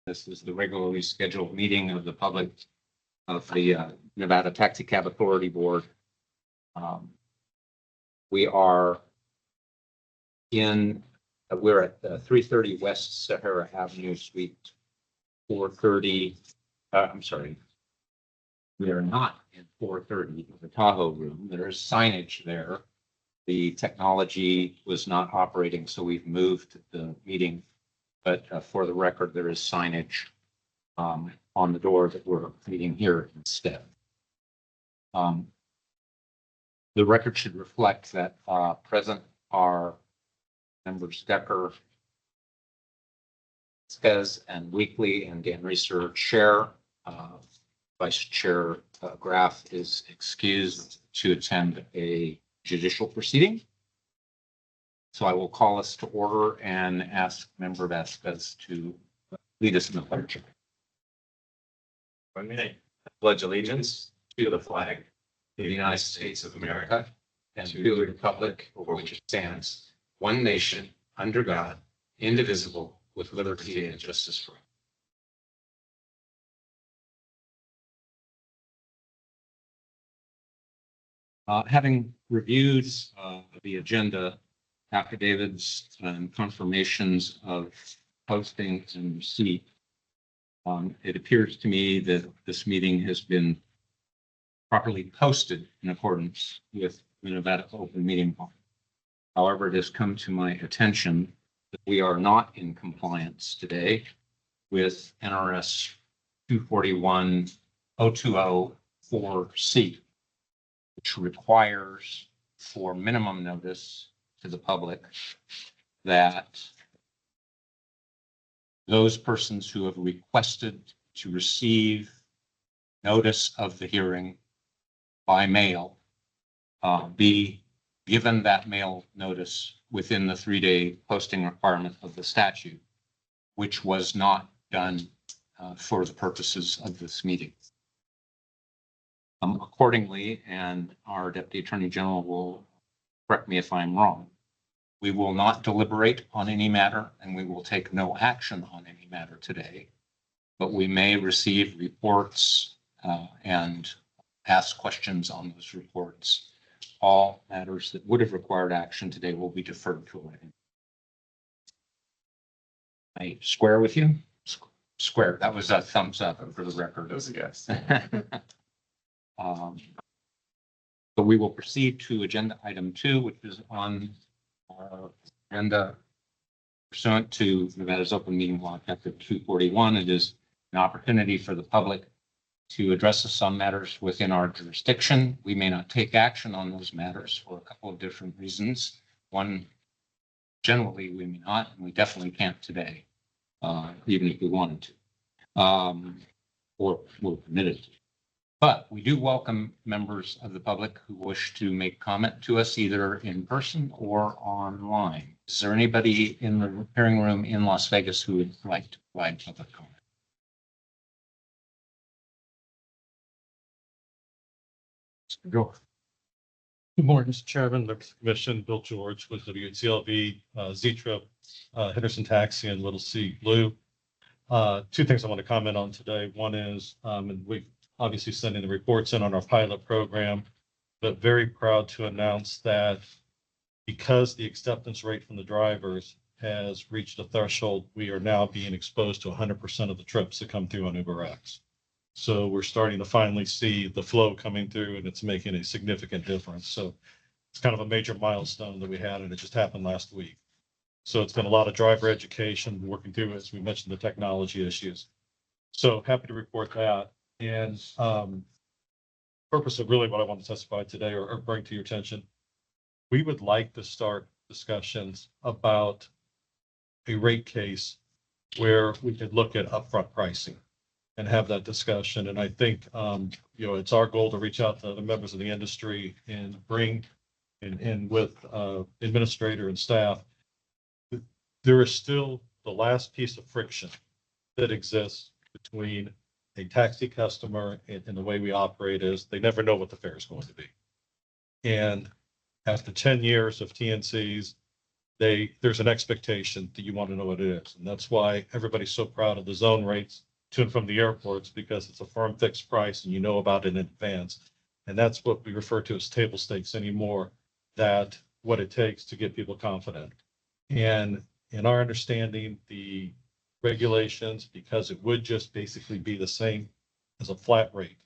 This is the regularly scheduled meeting of the public of the Nevada Taxicab Authority Board. We are we're at 330 West Sahara Avenue, Suite 430. I'm sorry. We are not in 430, the Tahoe room. There is signage there. The technology was not operating, so we've moved the meeting. But for the record, there is signage on the door that we're meeting here instead. The record should reflect that present are members Decker, Skez, and Weekly, and Dan Reeser Chair. Vice Chair Graff is excused to attend a judicial proceeding. So I will call us to order and ask Member Vasquez to lead us in the pledge. I pledge allegiance to the flag of the United States of America and to the republic for which it stands, one nation, under God, indivisible, with liberty and justice for all. Having reviewed the agenda, affidavits and confirmations of posting and receipt, it appears to me that this meeting has been properly posted in accordance with the Nevada Open Meeting Law. However, it has come to my attention that we are not in compliance today with NRS 241.020.4C, which requires for minimum notice to the public that those persons who have requested to receive notice of the hearing by mail be given that mail notice within the 3-day posting requirement of the statute, which was not done for the purposes of this meeting. Accordingly, and our Deputy Attorney General will correct me if I'm wrong, we will not deliberate on any matter and we will take no action on any matter today, but we may receive reports and ask questions on those reports. All matters that would have required action today will be deferred to later. I square with you? Square. That was a thumbs up for the record. That was a guess. So we will proceed to agenda item 2, which is on our agenda pursuant to Nevada's Open Meeting Law, Chapter 241. It is an opportunity for the public to address us on matters within our jurisdiction. We may not take action on those matters for a couple of different reasons. One, generally we may not, and we definitely can't today, even if we wanted to, or we're permitted to. But we do welcome members of the public who wish to make comment to us either in person or online. Is there anybody in the hearing room in Las Vegas who would like to provide public comment? Go. Good morning, Mr. Chairman, members of the Commission. Bill George with WCLV, Z-Trip, Henderson Taxi, and Little C Blue. 2 things I want to comment on today. One is, and we've obviously sending the reports in on our pilot program, but very proud to announce that because the acceptance rate from the drivers has reached a threshold, we are now being exposed to 100% of the trips that come through on UberX. So we're starting to finally see the flow coming through, and it's making a significant difference. So it's kind of a major milestone that we had, and it just happened last week. So it's been a lot of driver education, working through, as we mentioned, the technology issues. So happy to report that. And purpose of really what I want to testify today or bring to your attention, we would like to start discussions about a rate case where we could look at upfront pricing and have that discussion. And I think, it's our goal to reach out to the members of the industry and bring in with administrator and staff. There is still the last piece of friction that exists between a taxi customer and the way we operate is they never know what the fare is going to be. And after 10 years of TNCs, there's an expectation that you want to know what it is. And that's why everybody's so proud of the zone rates to and from the airports, because it's a firm fixed price and you know about it in advance. And that's what we refer to as table stakes anymore, that what it takes to get people confident. And in our understanding, the regulations, because it would just basically be the same as a flat rate,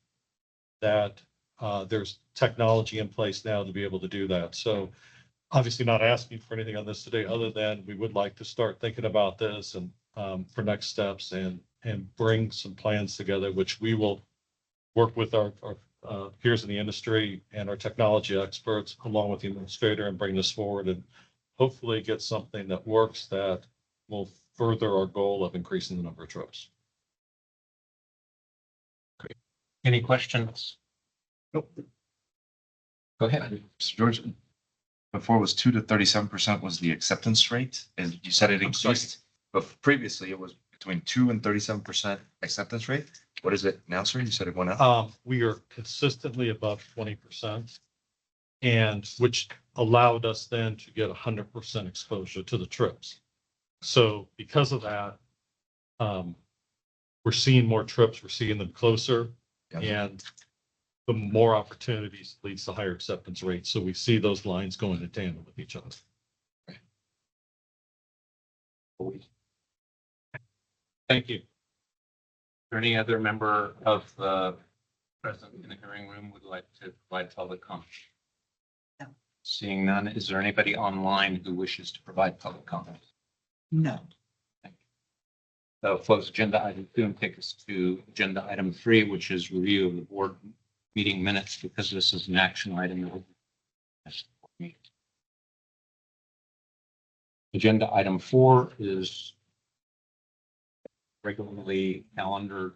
that there's technology in place now to be able to do that. So obviously not asking for anything on this today, other than we would like to start thinking about this and for next steps and bring some plans together, which we will work with our peers in the industry and our technology experts along with the administrator and bring this forward and hopefully get something that works that will further our goal of increasing the number of trips. Any questions? Nope. Go ahead. Mr. George, before it was 2 to 37% was the acceptance rate, and you said it I'm sorry. increased, but previously it was between 2 and 37% acceptance rate. What is it now, sir? You said it went up? We are consistently above 20%, and which allowed us then to get 100% exposure to the trips. So because of that, we're seeing more trips, we're seeing them closer, Yeah. and the more opportunities leads to higher acceptance rates. So we see those lines going in tandem with each other. Thank you. Is there any other member of the present in the hearing room would like to provide public comment? No. Seeing none, is there anybody online who wishes to provide public comment? No. Close agenda item 2 and take us to agenda item 3, which is review of the board meeting minutes, because this is an action item. Agenda item 4 is regularly calendared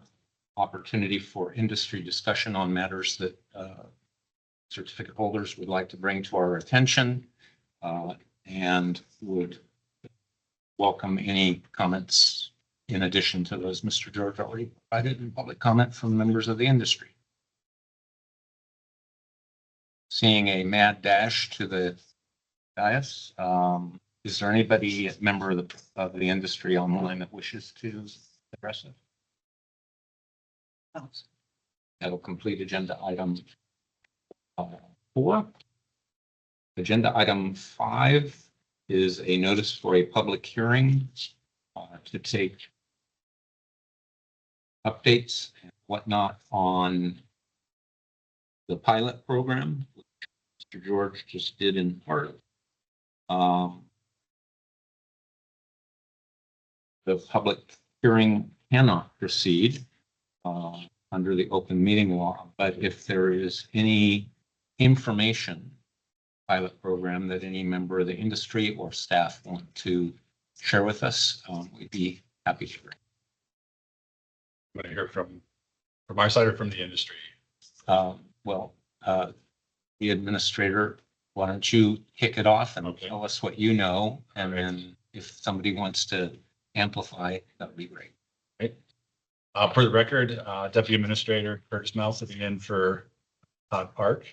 opportunity for industry discussion on matters that certificate holders would like to bring to our attention, and would welcome any comments in addition to those Mr. George already provided in public comment from members of the industry. Seeing a mad dash to the dais, is there anybody, member of the industry online that wishes to address it? Oh. That'll complete agenda item 4. Agenda item 5 is a notice for a public hearing to take updates and whatnot on the pilot program, which Mr. George just did in part. The public hearing cannot proceed under the open meeting law, but if there is any information pilot program that any member of the industry or staff want to share with us, we'd be happy to. Want to hear from our side or from the industry? The administrator, why don't you kick it off and Okay. tell us what you know, and All right. then if somebody wants to amplify, that would be great. For the record, Deputy Administrator Curtis Mel sitting in for Todd Park.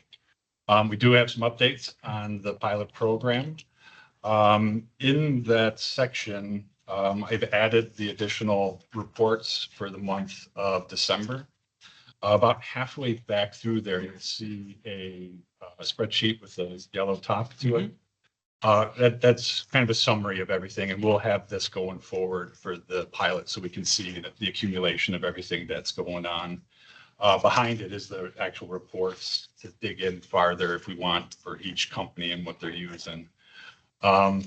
We do have some updates on the pilot program. In that section, I've added the additional reports for the month of December. About halfway back through there, you'll see a spreadsheet with a yellow top to it. That's kind of a summary of everything, and we'll have this going forward for the pilot so we can see the accumulation of everything that's going on. Behind it is the actual reports to dig in farther if we want for each company and what they're using. For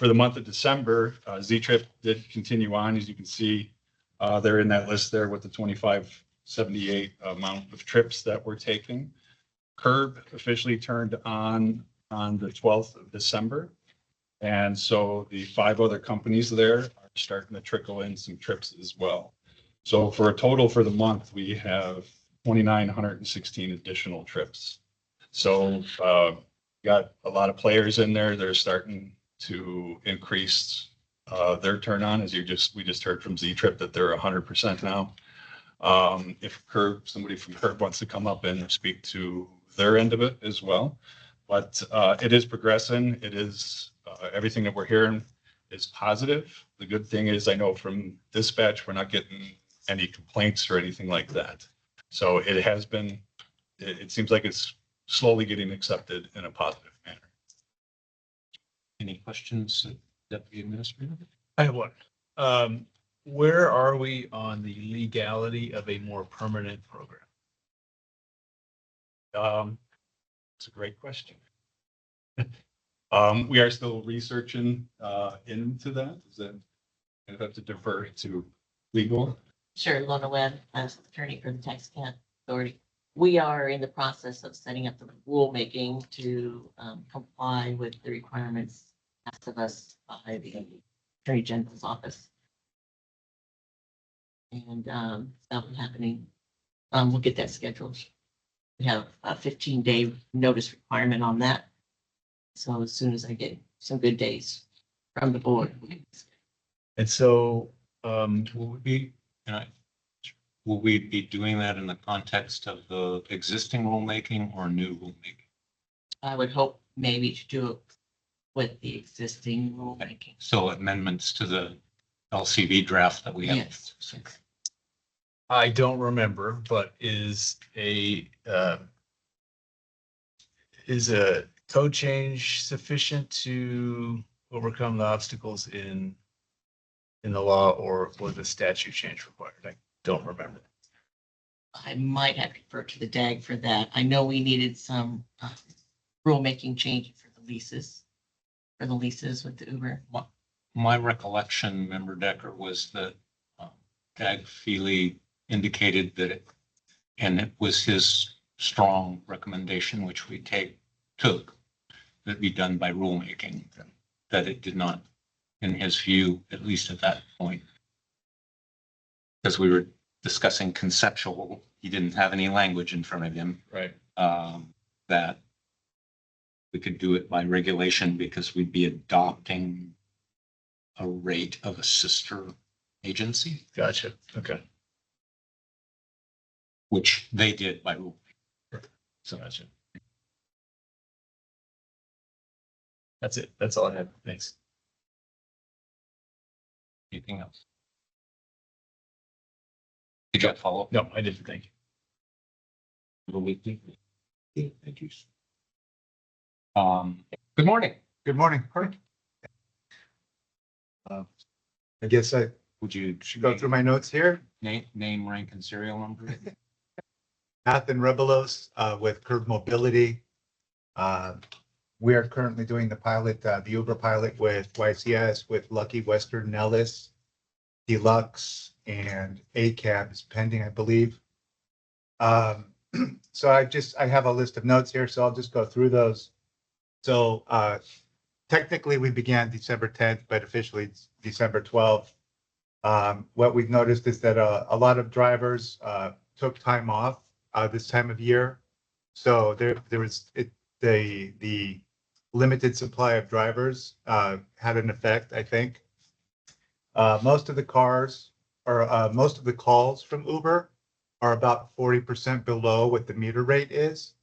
the month of December, Z-Trip did continue on. As you can see, they're in that list there with the 2578 amount of trips that we're taking. Curb officially turned on the 12th of December. And so the 5 other companies there are starting to trickle in some trips as well. So for a total for the month, we have 2,916 additional trips. So got a lot of players in there. They're starting to increase their turn on, as we just heard from Z-Trip that they're 100% now. If somebody from Curb wants to come up and speak to their end of it as well, But it is progressing. It is, everything that we're hearing is positive. The good thing is I know from dispatch, we're not getting any complaints or anything like that. So it has been, it seems like it's slowly getting accepted in a positive manner. Any questions, Deputy Administrator? I have one. Where are we on the legality of a more permanent program? It's a great question. We are still researching into that. Is that, I have to defer to legal. Sure, Lona Webb, as attorney for the Taxicab Authority. We are in the process of setting up the rulemaking to comply with the requirements asked of us by the Attorney General's office. And that'll be happening. We'll get that scheduled. We have a 15-day notice requirement on that. So as soon as I get some good days from the board. And so, Will we be doing that in the context of the existing rulemaking or new rulemaking? I would hope maybe to do it with the existing rulemaking. So amendments to the LCV draft that we have. Yes. I don't remember, but is a code change sufficient to overcome the obstacles in the law, or was the statute change required? I don't remember. I might have to refer to the DAG for that. I know we needed some rulemaking change for the leases with the Uber. My recollection, Member Decker, was that Dag Feely indicated that and it was his strong recommendation, which we took, that it be done by rulemaking, that it did not, in his view, at least at that point. Because we were discussing conceptual, he didn't have any language in front of him. Right. That we could do it by regulation because we'd be adopting a rate of a sister agency, Gotcha. Okay. which they did by rule. So gotcha. That's it. That's all I have. Thanks. Anything else? Did you have follow up? No, I didn't. Thank you. Thank you. Good morning. Good morning. I guess I Would you should go through my notes here. name, rank, and serial number? Nathan Rebelos with Curb Mobility. We are currently doing the pilot, the Uber pilot with YCS, with Lucky, Western, Nellis, Deluxe, and ACAB is pending, I believe. So I have a list of notes here, so I'll just go through those. So technically we began December 10th, but officially it's December 12th. What we've noticed is that a lot of drivers took time off this time of year. So there was the limited supply of drivers had an effect, I think. Most of the cars or most of the calls from Uber are about 40% below what the meter rate is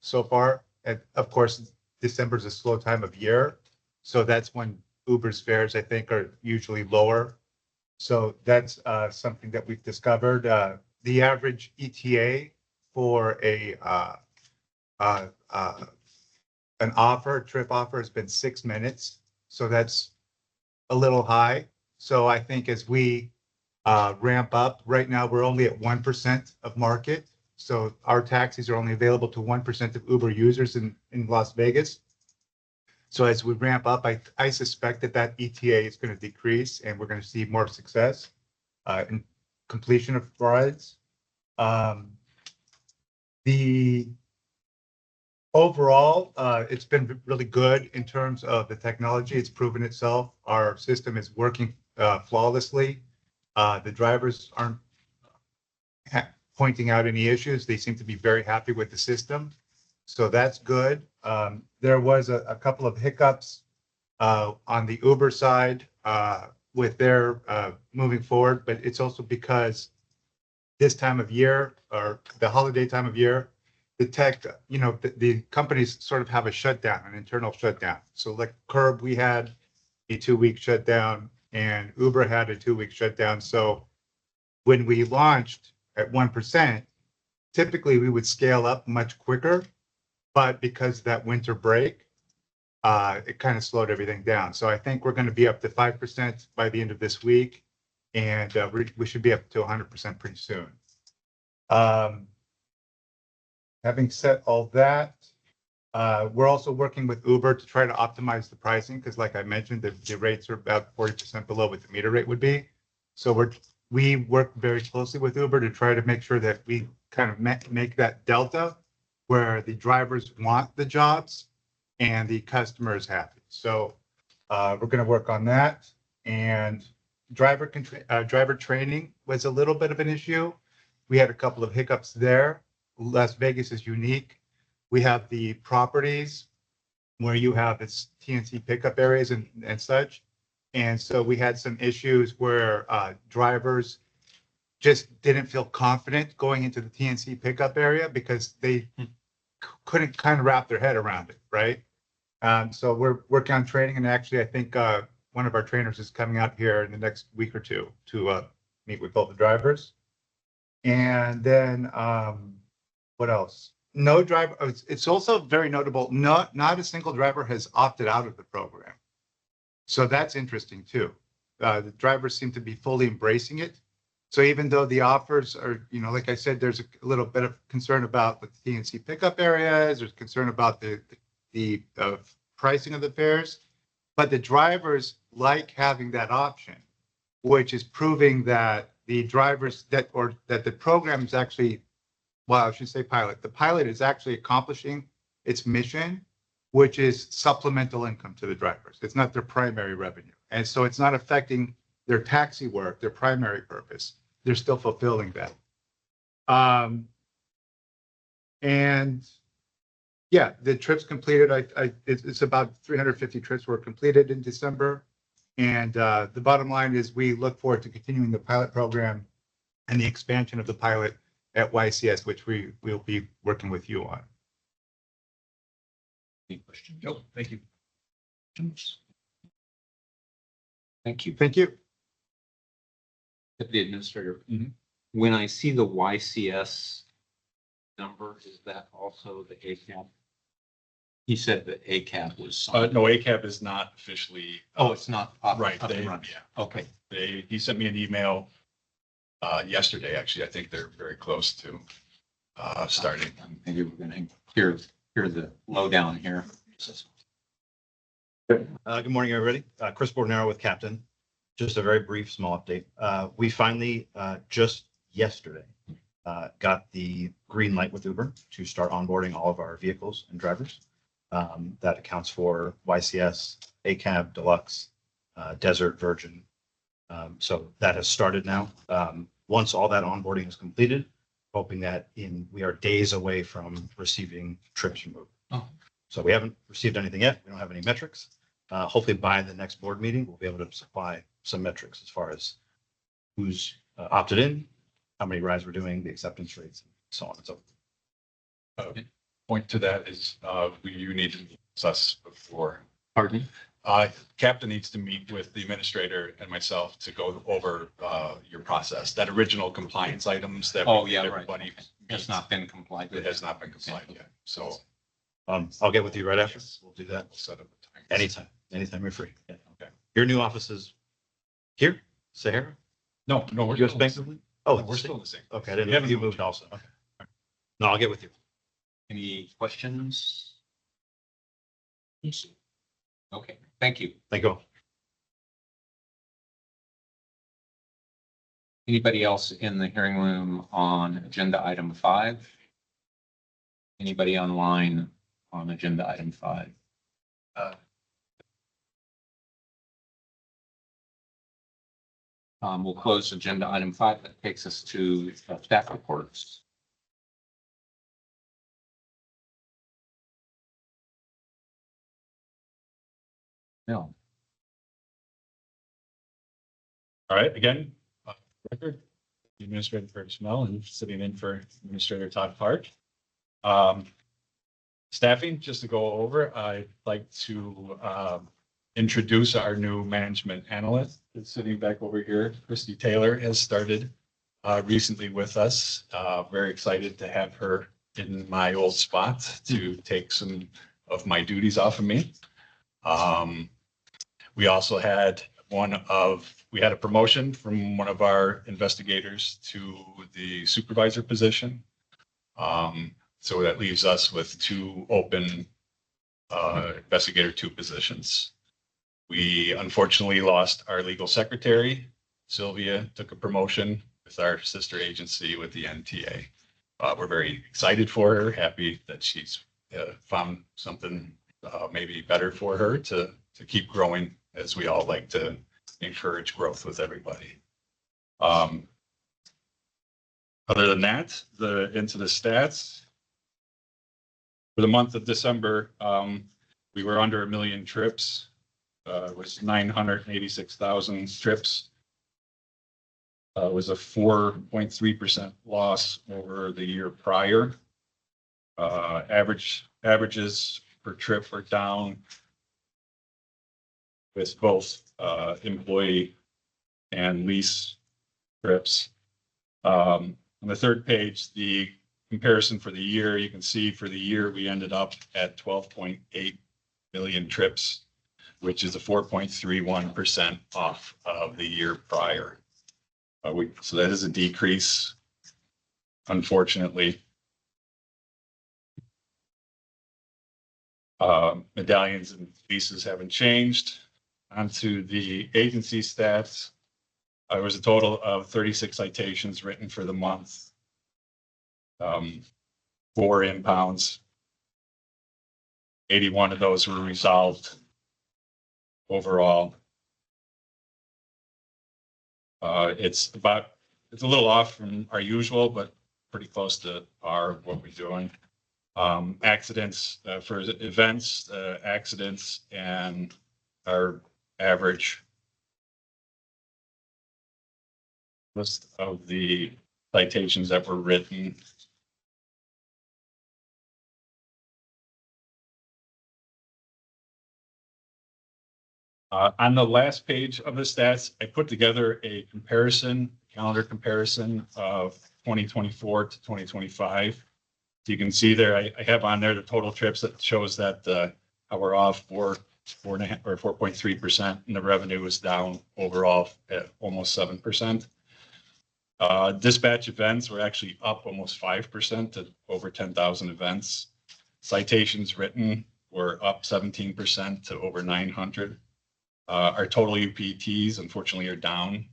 so far. And of course, December is a slow time of year. So that's when Uber's fares, I think, are usually lower. So that's something that we've discovered. The average ETA for an trip offer has been 6 minutes. So that's a little high. So I think as we ramp up, right now we're only at 1% of market. So our taxis are only available to 1% of Uber users in Las Vegas. So as we ramp up, I suspect that ETA is going to decrease and we're going to see more success in completion of rides. The overall, it's been really good in terms of the technology. It's proven itself. Our system is working flawlessly. The drivers aren't pointing out any issues. They seem to be very happy with the system. So that's good. There was a couple of hiccups on the Uber side with their moving forward, but it's also because this time of year or the holiday time of year the tech, the companies sort of have a shutdown, an internal shutdown. So like Curb, we had a 2-week shutdown and Uber had a 2-week shutdown. So when we launched at 1%, typically we would scale up much quicker, but because of that winter break, it kind of slowed everything down. So I think we're going to be up to 5% by the end of this week, and we should be up to 100% pretty soon. Having said all that, we're also working with Uber to try to optimize the pricing because, like I mentioned, the rates are about 40% below what the meter rate would be. So we work very closely with Uber to try to make sure that we kind of make that delta where the drivers want the jobs and the customer is happy. So we're going to work on that. And driver training was a little bit of an issue. We had a couple of hiccups there. Las Vegas is unique. We have the properties where you have its TNC pickup areas and such. And so we had some issues where drivers just didn't feel confident going into the TNC pickup area because they couldn't kind of wrap their head around it, right? So we're working on training, and actually I think one of our trainers is coming out here in the next week or two to meet with both the drivers. And then what else? No driver. It's also very notable. Not a single driver has opted out of the program. So that's interesting too. The drivers seem to be fully embracing it. So even though the offers are, like I said, there's a little bit of concern about the TNC pickup areas. There's concern about the pricing of the fares, but the drivers like having that option, which is proving that the drivers that the program is actually, well, I should say pilot. The pilot is actually accomplishing its mission, which is supplemental income to the drivers. It's not their primary revenue. And so it's not affecting their taxi work, their primary purpose. They're still fulfilling that. And yeah, the trips completed, it's about 350 trips were completed in December. And the bottom line is we look forward to continuing the pilot program and the expansion of the pilot at YCS, which we'll be working with you on. Any questions? Nope, thank you. Thank you. Thank you. Deputy Administrator, when I see the YCS number, is that also the ACAP? He said the ACAP was. Signed. No, ACAB is not officially. It's not. Right. Up and running. Yeah. Okay. He sent me an email yesterday, actually. I think they're very close to starting. Maybe we're going to hear the lowdown here. Good morning, everybody. Chris Bordenaro with Captain. Just a very brief, small update. We finally, just yesterday, got the green light with Uber to start onboarding all of our vehicles and drivers. That accounts for YCS, ACAB, Deluxe, Desert, Virgin. So that has started now. Once all that onboarding is completed, hoping that we are days away from receiving trips from Uber. Oh. So we haven't received anything yet. We don't have any metrics. Hopefully by the next board meeting, we'll be able to supply some metrics as far as who's opted in, how many rides we're doing, the acceptance rates, and so on and so forth. Point to that is you need to meet us before. Pardon? Captain needs to meet with the administrator and myself to go over your process, that original compliance items that. Oh, yeah, right. Everybody Has not been complied with. It has not been complied yet. So I'll get with you right after. We'll do that. we'll set up a time. Anytime you're free. Yeah. Okay. Your new office is here, Sahara? No, we're US still Bank? in the same- Oh, we're still in the same. Okay, I We didn't know haven't you moved. moved also. Okay. No, I'll get with you. Any questions? Okay, thank you. Thank you all. Anybody else in the hearing room on agenda item 5? Anybody online on agenda item 5? We'll close agenda item 5. That takes us to staff reports. No. All right, again, record, Administrator Curtis Mel and sitting in for Administrator Todd Park. Staffing, just to go over, I'd like to introduce our new management analyst. That's sitting back over here. Christy Taylor has started recently with us. Very excited to have her in my old spot to take some of my duties off of me. We also had we had a promotion from one of our investigators to the supervisor position. So that leaves us with two open investigator 2 positions. We unfortunately lost our legal secretary. Sylvia took a promotion with our sister agency with the NTA. We're very excited for her, happy that she's found something maybe better for her to keep growing, as we all like to encourage growth with everybody. Other than that, into the stats. For the month of December, we were under 1 million trips. It was 986,000 trips. It was a 4.3% loss over the year prior. Averages per trip are down with both employee and lease trips. On the third page, the comparison for the year, you can see for the year we ended up at 12.8 million trips, which is a 4.31% off of the year prior. So that is a decrease, unfortunately. Medallions and leases haven't changed. Onto the agency stats. There was a total of 36 citations written for the month. 4 impounds. 81 of those were resolved overall. It's a little off from our usual, but pretty close to what we're doing. Accidents for events, accidents, and our average list of the citations that were written. On the last page of the stats, I put together a calendar comparison of 2024 to 2025. So you can see there, I have on there the total trips that shows that how we're off 4.3%, and the revenue is down overall at almost 7%. Dispatch events were actually up almost 5% to over 10,000 events. Citations written were up 17% to over 900. Our total UPTs, unfortunately, are down.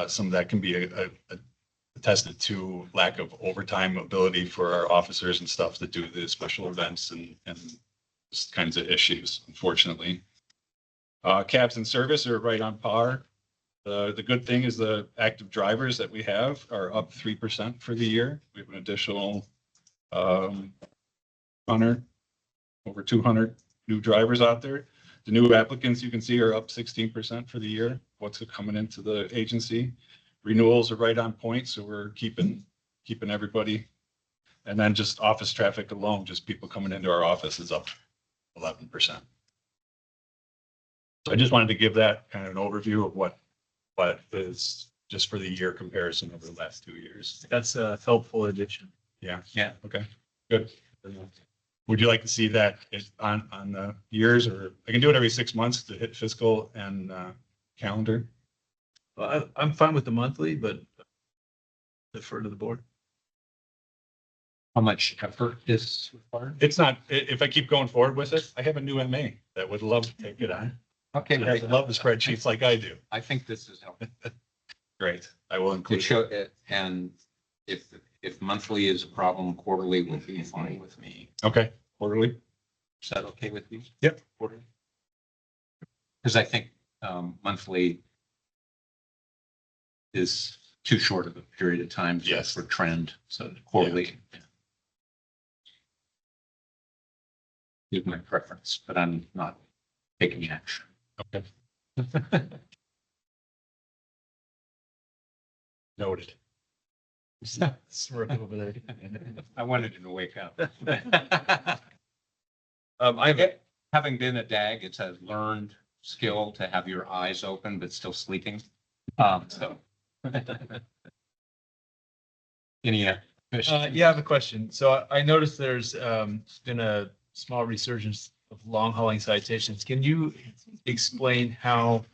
Some of that can be attested to lack of overtime ability for our officers and stuff that do the special events and those kinds of issues, unfortunately. Cabs in service are right on par. The good thing is the active drivers that we have are up 3% for the year. We have an additional 100, over 200 new drivers out there. The new applicants you can see are up 16% for the year. What's coming into the agency? Renewals are right on point, so we're keeping everybody. And then just office traffic alone, just people coming into our office is up 11%. So I just wanted to give that kind of an overview of what is just for the year comparison over the last 2 years. That's a helpful addition. Yeah. Okay. Good. Would you like to see that on the years, or I can do it every 6 months to hit fiscal and calendar? Well, I'm fine with the monthly, but defer to the board. How much effort is required? It's not, if I keep going forward with it, I have a new MA that would love to take it on. Okay. I love the spreadsheets like I do. I think this is helpful. Great. I will To include. show it, and if monthly is a problem, quarterly would be fine with me. Okay, quarterly. Is that okay with you? Yep. Quarterly. Because I think monthly is too short of a period of time Yes. for trend. So quarterly is my preference, but I'm not taking action. Okay. Noted. Smirk over there. I wanted him to wake up. I Having been a DAG, it's a learned skill to have your eyes open but still sleeping. So. Any, Yeah, I have a question. So I noticed there's been a small resurgence of long hauling citations. Can you explain how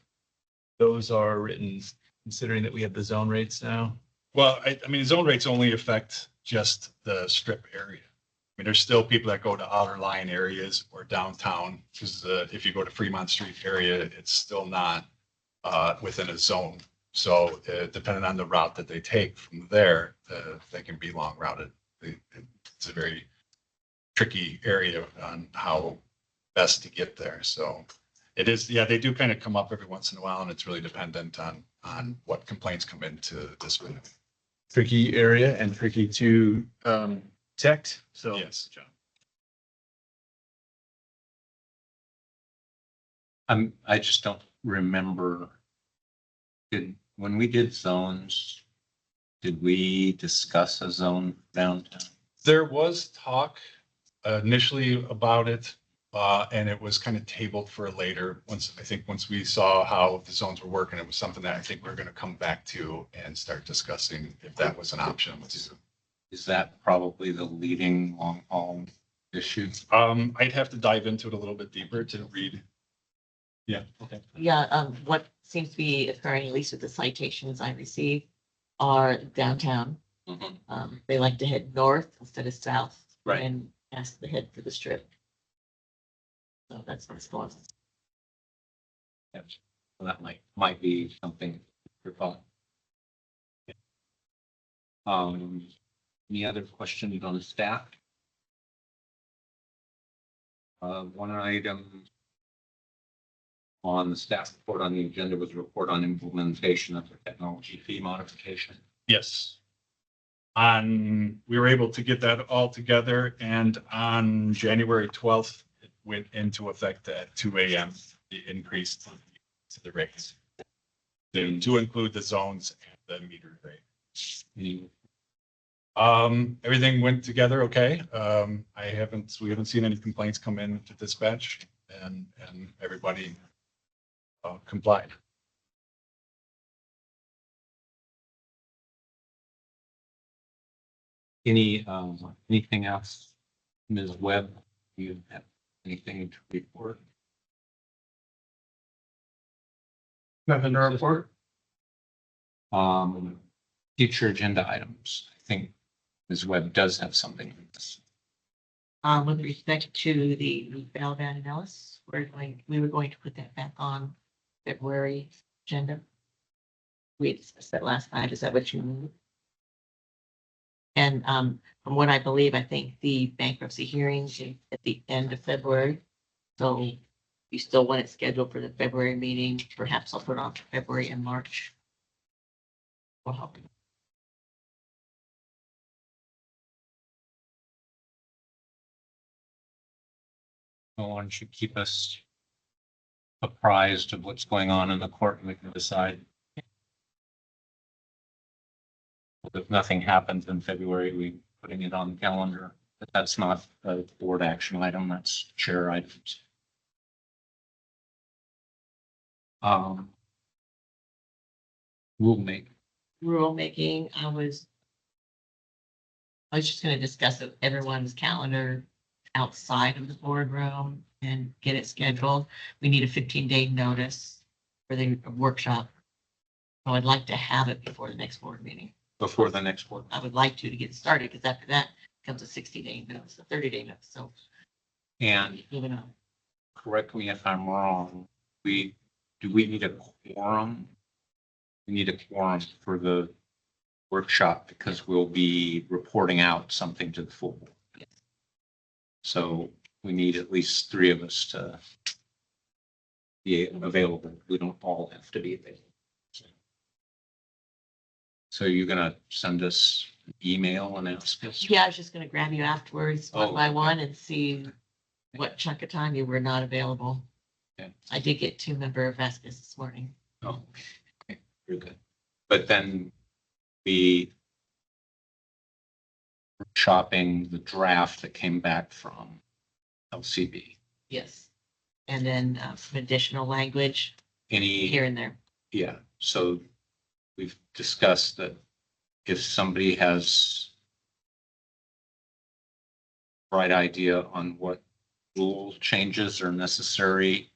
those are written, considering that we have the zone rates now? Well, I mean, zone rates only affect just the strip area. I mean, there's still people that go to outer line areas or downtown, because if you go to Fremont Street area, it's still not within a zone. So depending on the route that they take from there, they can be long routed. It's a very tricky area on how best to get there. So it is, yeah, they do kind of come up every once in a while, and it's really dependent on what complaints come into this one. Tricky area and tricky to detect. So Yes, John. I just don't remember. When we did zones, did we discuss a zone downtown? There was talk initially about it, and it was kind of tabled for later. Once we saw how the zones were working, it was something that I think we're going to come back to and start discussing if that was an option. Is that probably the leading long haul issue? I'd have to dive into it a little bit deeper to read. Yeah, okay. Yeah, what seems to be occurring, at least with the citations I received, are downtown. Mhm. They like to head north instead of south. Right. And ask to head for the strip. So that's what's going on. Yes. Well, that might be something for thought. Any other questions on staff? One item on the staff report on the agenda was a report on implementation of the technology fee modification. Yes. We were able to get that all together, and on January 12th, it went into effect at 2 a.m. The increase to the rates to include the zones and the meter rate. Everything went together okay. We haven't seen any complaints come in to dispatch, and everybody complied. Anything else? Ms. Webb, do you have anything to report? nothing to report. Future agenda items. I think Ms. Webb does have something on this. With respect to the Balaban and Ellis, we were going to put that back on February agenda. We discussed that last night. Is that what you mean? And from what I believe, I think the bankruptcy hearings at the end of February. So you still want it scheduled for the February meeting. Perhaps I'll put it on for February and March. Will help. Why don't you keep us apprised of what's going on in the court, and we can decide. If nothing happens in February, we putting it on the calendar, but that's not a board action item, that's chair items. Rulemaking, I was just gonna discuss it, everyone's calendar outside of the boardroom and get it scheduled. We need a 15-day notice for the workshop. So I'd like to have it before the next board meeting. Before the next board. I would like to get started, because after that comes a 60-day notice, a 30-day notice, so. And Moving on. correct me if I'm wrong, do we need a quorum? We need a quorum for the workshop because we'll be reporting out something to the full board. Yes. So we need at least 3 of us to be available. We don't all have to be available. So you're gonna send us an email and ask us? Yeah, I was just gonna grab you afterwards, one Oh, by okay. one, and see what chunk of time you were not available. Okay. I did get 2 member Vasquez this morning. Oh, okay, very good. But then we shopping the draft that came back from LCB. Yes. And then some additional language Any, here and there. yeah, so we've discussed that if somebody has right idea on what rule changes are necessary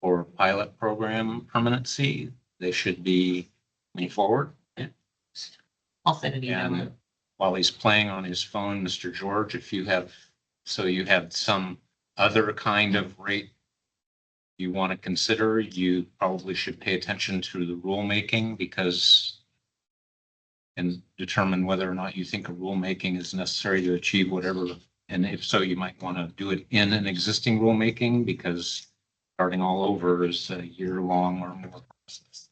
for pilot program permanency, they should be coming forward. I'll send an email. And while he's playing on his phone, Mr. George, if you have, so you have some other kind of rate you want to consider, you probably should pay attention to the rulemaking because and determine whether or not you think a rulemaking is necessary to achieve whatever. And if so, you might want to do it in an existing rulemaking because starting all over is a year-long or more process.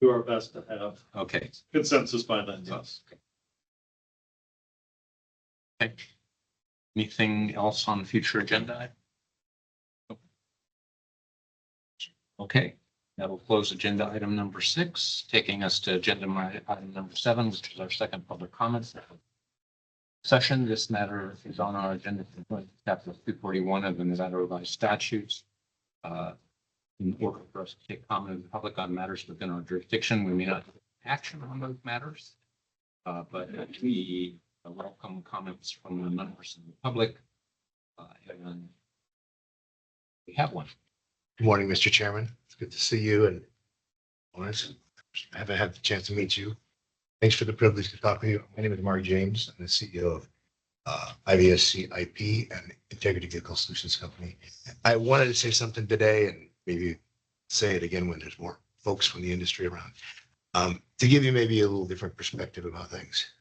Do our best to have Okay. consensus by then, yes. Okay. Anything else on future agenda? Okay, that'll close agenda item number 6, taking us to agenda item number 7, which is our second public comments session. This matter is on our agenda for chapter 241 of the Nevada Revised Statutes. In order for us to take comment of the public on matters within our jurisdiction, we may not take action on those matters, but we welcome comments from the members of the public. And we have one. Good morning, Mr. Chairman. It's good to see you and honest. I haven't had the chance to meet you. Thanks for the privilege to talk with you. My name is Mark James. I'm the CEO of IVSC IP and Integrity Vehicle Solutions Company. I wanted to say something today and maybe say it again when there's more folks from the industry around to give you maybe a little different perspective about things.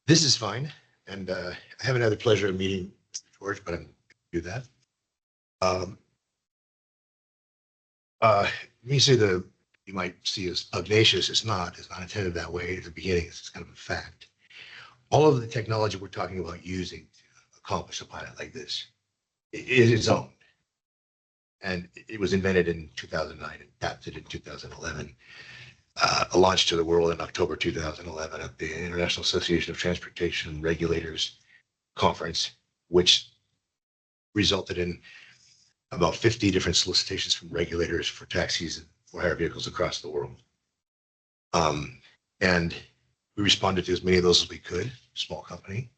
This is fine. And I haven't had the pleasure of meeting Mr. George, but I'm going to do that. When you say you might see as pugnacious, it's not intended that way at the beginning. It's kind of a fact. All of the technology we're talking about using to accomplish a pilot like this is its own. And it was invented in 2009 and patented in 2011. Launched to the world in October 2011 at the International Association of Transportation Regulators Conference, which resulted in about 50 different solicitations from regulators for taxis and for-hire vehicles across the world. And we responded to as many of those as we could. Small company.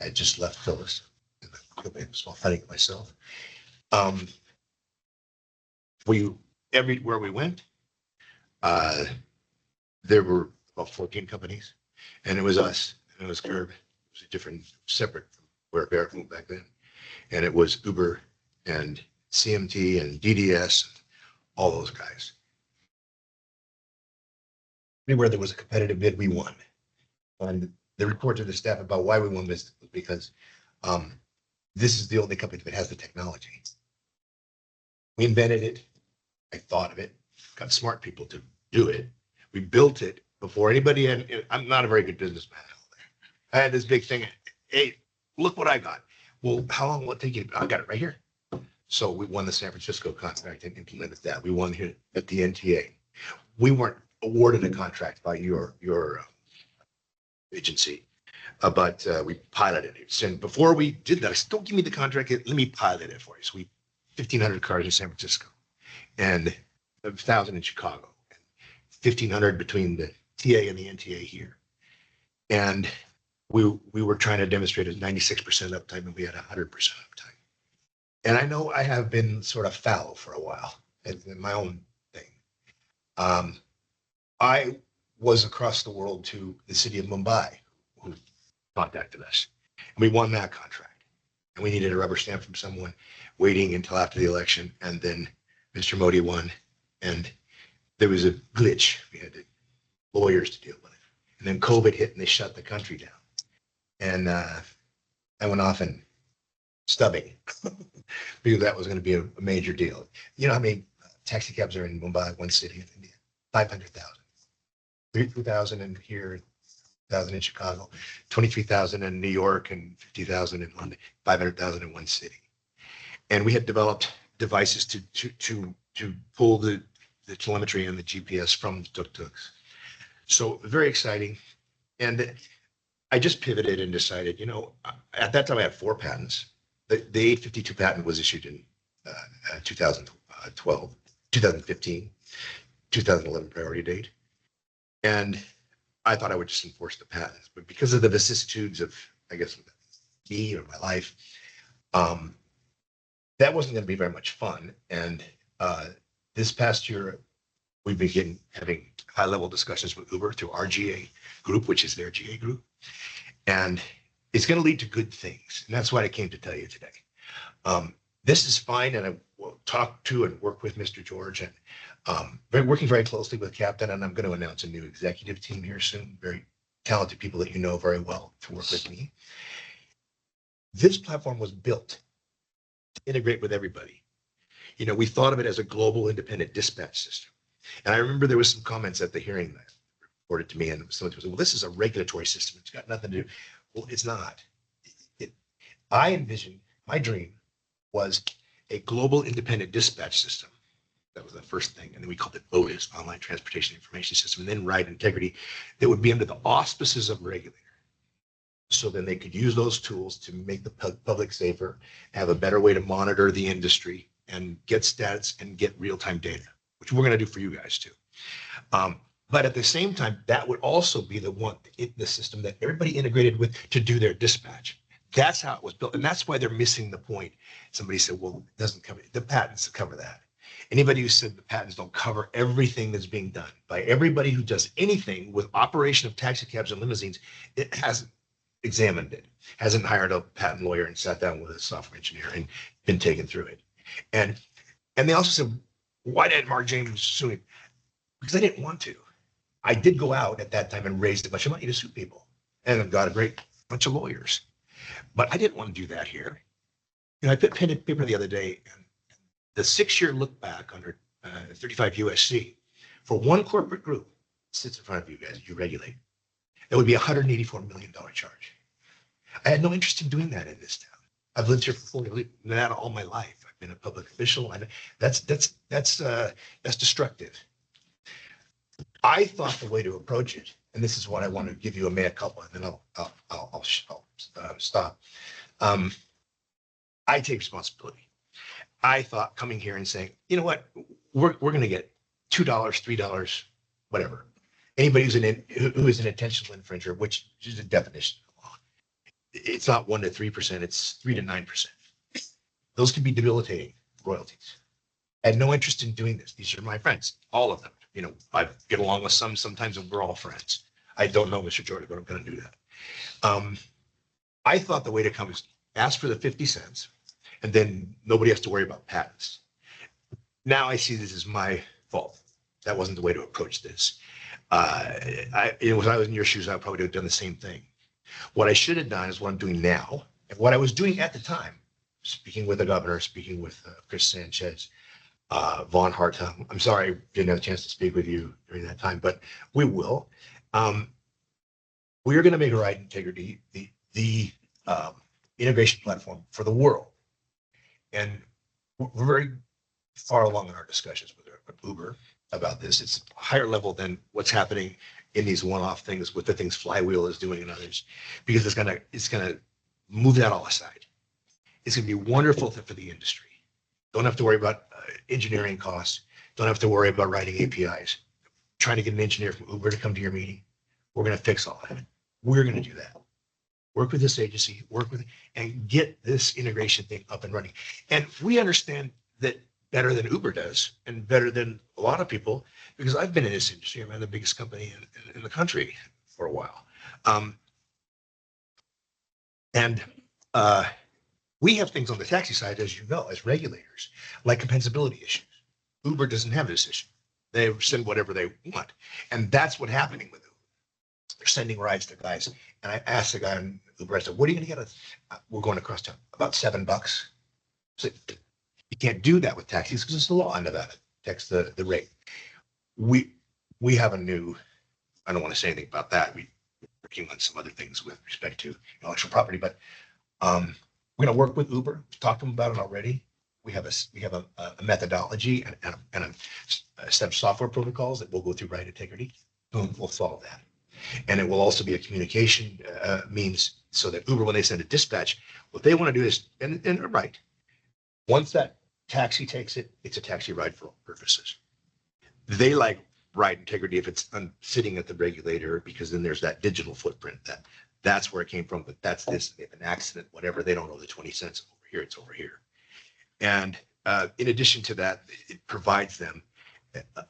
I just left Phyllis in the company, small funding it myself. Everywhere we went, there were about 14 companies, and it was us, and it was Curb. It was a different, separate from where Barrett moved back then. And it was Uber and CMT and DDS, all those guys. Anywhere there was a competitive bid, we won. And the report to the staff about why we won this was because this is the only company that has the technology. We invented it. I thought of it, got smart people to do it. We built it before anybody had, I'm not a very good businessman. I had this big thing. Hey, look what I got. Well, how long will it take you? I got it right here. So we won the San Francisco contract and implemented that. We won here at the NTA. We weren't awarded a contract by your agency, but we piloted it. And before we did that, I said, don't give me the contract. Let me pilot it for you. So we 1,500 cars in San Francisco and 1,000 in Chicago, 1,500 between the TA and the NTA here. And we were trying to demonstrate a 96% uptime, and we had 100% uptime. And I know I have been sort of fallow for a while in my own thing. I was across the world to the city of Mumbai, who contacted us. And we won that contract. And we needed a rubber stamp from someone waiting until after the election. And then Mr. Modi won. And there was a glitch. We had lawyers to deal with it. And then COVID hit and they shut the country down. And I went off and stubbing because that was going to be a major deal. You know how many taxi cabs are in Mumbai, one city in India? 500,000. 3,000 in here, 1,000 in Chicago, 23,000 in New York, and 50,000 in London, 500,000 in one city. And we had developed devices to pull the telemetry and the GPS from the tuk-tuks. So very exciting. And I just pivoted and decided, at that time I had 4 patents. The 852 patent was issued in 2012, 2015, 2011 priority date. And I thought I would just enforce the patents, but because of the vicissitudes of, I guess, me or my life, that wasn't going to be very much fun. And this past year, we've been having high-level discussions with Uber through our GA group, which is their GA group. And it's going to lead to good things. And that's what I came to tell you today. This is fine, and I will talk to and work with Mr. George, and working very closely with Captain, and I'm going to announce a new executive team here soon, very talented people that you know very well to work with me. This platform was built to integrate with everybody. We thought of it as a global independent dispatch system. And I remember there was some comments at the hearing that reported to me, and someone was, well, this is a regulatory system. It's got nothing to do. Well, it's not. I envisioned, my dream was a global independent dispatch system. That was the first thing. And then we called it OTIS, Online Transportation Information System, and then Ride Integrity, that would be under the auspices of a regulator. So then they could use those tools to make the public safer, have a better way to monitor the industry and get stats and get real-time data, which we're going to do for you guys too. But at the same time, that would also be the system that everybody integrated with to do their dispatch. That's how it was built. And that's why they're missing the point. Somebody said, well, it doesn't cover the patents cover that. Anybody who said the patents don't cover everything that's being done by everybody who does anything with operation of taxi cabs and limousines, it hasn't examined it, hasn't hired a patent lawyer and sat down with a software engineer and been taken through it. And they also said, why didn't Mark James sue him? Because I didn't want to. I did go out at that time and raised a bunch of money to sue people, and I've got a great bunch of lawyers. But I didn't want to do that here. I put pen and paper the other day, and the 6-year look back under 35 USC for one corporate group sits in front of you guys, you regulate. It would be a $184 million charge. I had no interest in doing that in this town. I've lived here for 40 years, that all my life. I've been a public official, and that's destructive. I thought the way to approach it, and this is what I want to give you a mea culpa, and then I'll stop. I take responsibility. I thought coming here and saying, you know what, we're going to get $2, $3, whatever. Anybody who is an intentional infringer, which is a definition of the law, it's not 1% to 3%, it's 3% to 9%. Those can be debilitating royalties. I had no interest in doing this. These are my friends, all of them. I get along with some sometimes, and we're all friends. I don't know Mr. Jordan, but I'm going to do that. I thought the way to come is ask for the 50 cents, and then nobody has to worry about patents. Now I see this as my fault. That wasn't the way to approach this. When I was in your shoes, I would probably have done the same thing. What I should have done is what I'm doing now, and what I was doing at the time, speaking with the governor, speaking with Chris Sanchez, Vaughn Hartung. I'm sorry I didn't have a chance to speak with you during that time, but we will. We are going to make a Ride Integrity the integration platform for the world. And we're very far along in our discussions with Uber about this. It's higher level than what's happening in these one-off things with the things Flywheel is doing and others, because it's gonna move that all aside. It's gonna be wonderful for the industry. Don't have to worry about engineering costs. Don't have to worry about writing APIs. Trying to get an engineer from Uber to come to your meeting. We're going to fix all that. We're going to do that. Work with this agency, and get this integration thing up and running. And we understand that better than Uber does, and better than a lot of people, because I've been in this industry. I'm in the biggest company in the country for a while. We have things on the taxi side, as you know, as regulators, like compensability issues. Uber doesn't have this issue. They send whatever they want. And that's what's happening with Uber. They're sending rides to guys. And I asked the guy on Uber, I said, what are you going to get? We're going across town, about $7. So you can't do that with taxis because it's the law under that. That's the rate. We have a new, I don't want to say anything about that. We're working on some other things with respect to intellectual property, but we're going to work with Uber. We've talked to them about it already. We have a methodology and a set of software protocols that we'll go through Ride Integrity. Boom, we'll solve that. And it will also be a communication means so that Uber, when they send a dispatch, what they want to do is, and they're right. Once that taxi takes it, it's a taxi ride for all purposes. They like ride integrity if it's sitting at the regulator, because then there's that digital footprint that's where it came from. But that's this, if an accident, whatever, they don't know the 20 cents over here, it's over here. And in addition to that, it provides them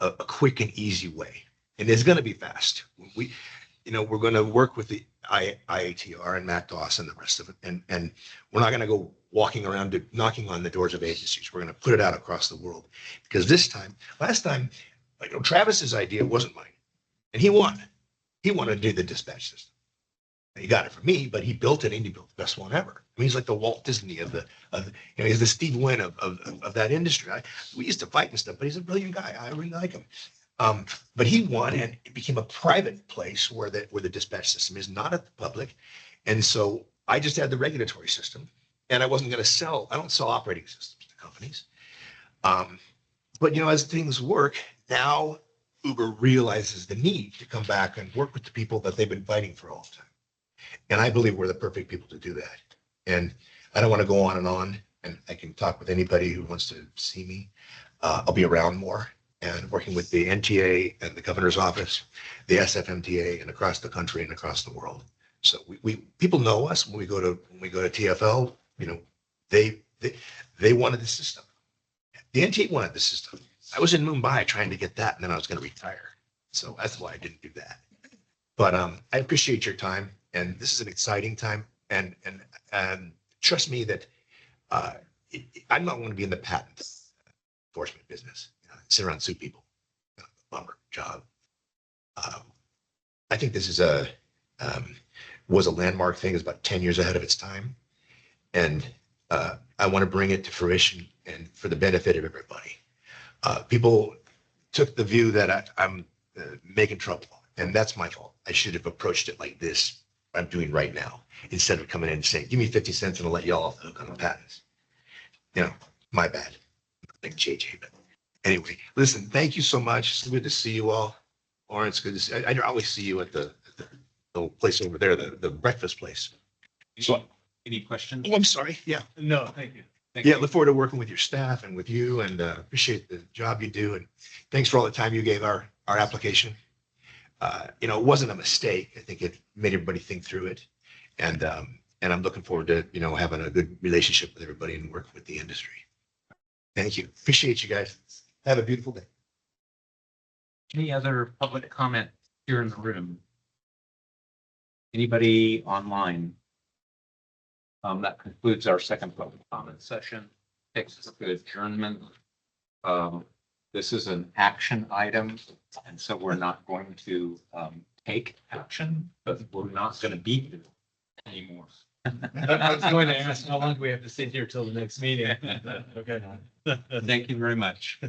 a quick and easy way. And it's going to be fast. We're going to work with the IATR and Matt Dawson and the rest of it. And we're not going to go walking around knocking on the doors of agencies. We're going to put it out across the world. Because last time, Travis's idea wasn't mine. And he won. He wanted to do the dispatch system. He got it from me, but he built it and he built the best one ever. I mean, he's like the Walt Disney he's the Steve Wynn of that industry. We used to fight and stuff, but he's a brilliant guy. I really like him. But he won, and it became a private place where the dispatch system is not at the public. And so I just had the regulatory system, and I wasn't going to sell. I don't sell operating systems to companies. But as things work now, Uber realizes the need to come back and work with the people that they've been fighting for all the time. And I believe we're the perfect people to do that. And I don't want to go on, and I can talk with anybody who wants to see me. I'll be around more and working with the NTA and the governor's office, the SFMTA, and across the country and across the world. So we people know us when we go to TFL. They wanted the system. The NTA wanted the system. I was in Mumbai trying to get that, and then I was going to retire. So that's why I didn't do that. But I appreciate your time, and this is an exciting time. And trust me that I'm not going to be in the patent enforcement business. Sit around and sue people. Bummer job. I think this is was a landmark thing. It's about 10 years ahead of its time, and I want to bring it to fruition and for the benefit of everybody. People took the view that I'm making trouble, and that's my fault. I should have approached it like this. I'm doing right now, instead of coming in and saying, "Give me 50 cents and I'll let you all off the hook on the patents." My bad. Like JJ, but anyway, listen. Thank you so much. It's good to see you all. Lauren, it's good to see. I always see you at the place over there, the breakfast place. So, Any questions? I'm sorry. Yeah. No, thank you. Yeah, look forward to working with your staff and with you, and appreciate the job you do. And thanks for all the time you gave our application. It wasn't a mistake. I think it made everybody think through it. And I'm looking forward to, having a good relationship with everybody and working with the industry. Thank you. Appreciate you guys. Have a beautiful day. Any other public comment here in the room? Anybody online? That concludes our second public comment session. Takes us to adjournment. This is an action item, and so we're not going to take action, but we're not going to beat you anymore. I was going to ask, how long do we have to sit here till the next meeting? Okay. Thank you very much.